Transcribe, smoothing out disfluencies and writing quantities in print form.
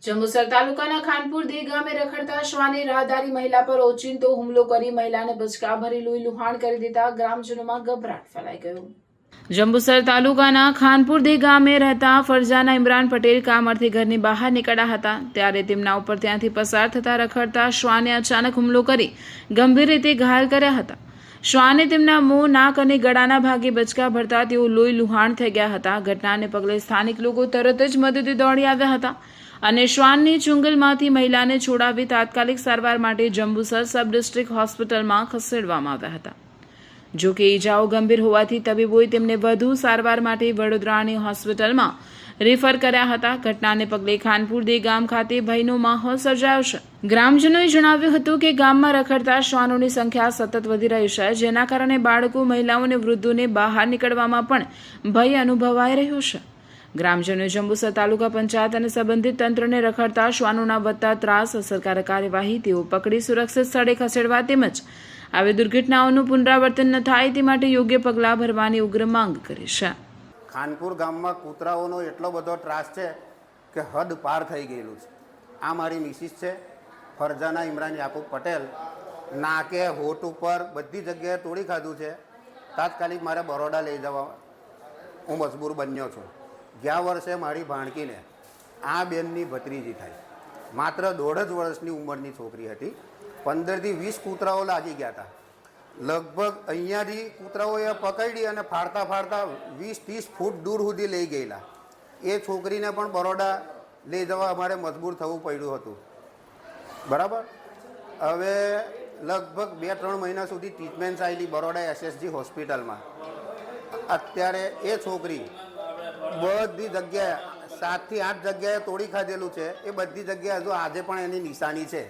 જંબુસર તાલુકાના ખાનપુર દી ગામે રખડતા શ્વાને રાહદારી મહિલા પર ઓચિંતો હુમલો કરી મહિલાને બચકા ભરી લોહી લુહાણ કરી દેતા ગ્રામજનોમાં ગભરાટ ફેલાઈ ગયો। જંબુસર તાલુકાના ખાનપુર દી ગામે રહેતા ફરજાના ઇમરાન પટેલ કામ અર્થે ઘરની બહાર નીકળ્યા હતા ત્યારે તેમના ઉપર ત્યાંથી પસાર થતા રખડતા શ્વાને અચાનક હુમલો કરી ગંભીર રીતે ઘાયલ કર્યા હતા। શ્વાને તેમના મોં, નાક અને ગળાના ભાગે બચકા ભરતા તેઓ લોહી લુહાણ થઈ ગયા હતા। ઘટનાને પગલે સ્થાનિક લોકો તરત જ મદદે દોડી આવ્યા હતા અને શ્વાનની ચુંગલમાંથી મહિલાને છોડાવી તાત્કાલિક સારવાર માટે જંબુસર સબ ડિસ્ટ્રિક્ટ હોસ્પિટલમાં ખસેડવામાં આવ્યા હતા। જો કે ઈજાઓ ગંભીર હોવાથી તબીબોએ તેમને વધુ સારવાર માટે વડોદરાની હોસ્પિટલમાં રેફર કર્યા હતા। ઘટનાને પગલે ખાનપુર દે ગામ ખાતે ભયનો માહોલ સર્જાયો છે। ગ્રામજનોએ જણાવ્યું હતું કે ગામમાં રખડતા શ્વાનોની સંખ્યા સતત વધી રહી છે, જેના કારણે બાળકો, મહિલાઓ અને વૃદ્ધોને બહાર નીકળવામાં પણ ભય અનુભવાઈ રહ્યો છે। ગ્રામજનોએ જંબુસર તાલુકા પંચાયત અને સંબંધિત તંત્રને રખડતા શ્વાનોના વધતા ત્રાસ, અસરકારક કાર્યવાહી તેઓ પકડી સુરક્ષિત સ્થળે ખસેડવા તેમજ આવી દુર્ઘટનાઓનું પુનરાવર્તન ન થાય તે માટે યોગ્ય પગલાં ભરવાની ઉગ્ર માંગ કરી છે। ખાનપુર ગામમાં કૂતરાઓનો એટલો બધો ત્રાસ છે કે હદ પાર થઈ ગયેલું છે। આ મારી મિસિસ છે ફરજાના ઇમરાન યાકુબ પટેલ। નાકે, હોઠ ઉપર બધી જગ્યાએ તોડી ખાધું છે। તાત્કાલિક મારે બરોડા લઈ જવા હું મજબૂર બન્યો છું। ગયા વર્ષે મારી ભાણકીને આ બેનની ભત્રીજી થાય, માત્ર 1.5 વર્ષની ઉંમરની છોકરી હતી। 15થી 20 કૂતરાઓ લાગી ગયા હતા। લગભગ અહીંયાથી કૂતરાઓએ પકડી અને ફાડતા ફાડતા 20-30 ફૂટ દૂર સુધી લઈ ગયેલા। એ છોકરીને પણ બરોડા લઈ જવા અમારે મજબૂર થવું પડ્યું હતું, બરાબર। હવે લગભગ 2-3 મહિના સુધી ટ્રીટમેન્ટ ચાલી બરોડા SSG હોસ્પિટલમાં। અત્યારે એ છોકરી બધી જગ્યાએ 7 થી 8 જગ્યાએ તોડી ખાધેલું છે। એ બધી જગ્યાએ હજુ આજે પણ એની નિશાની છે।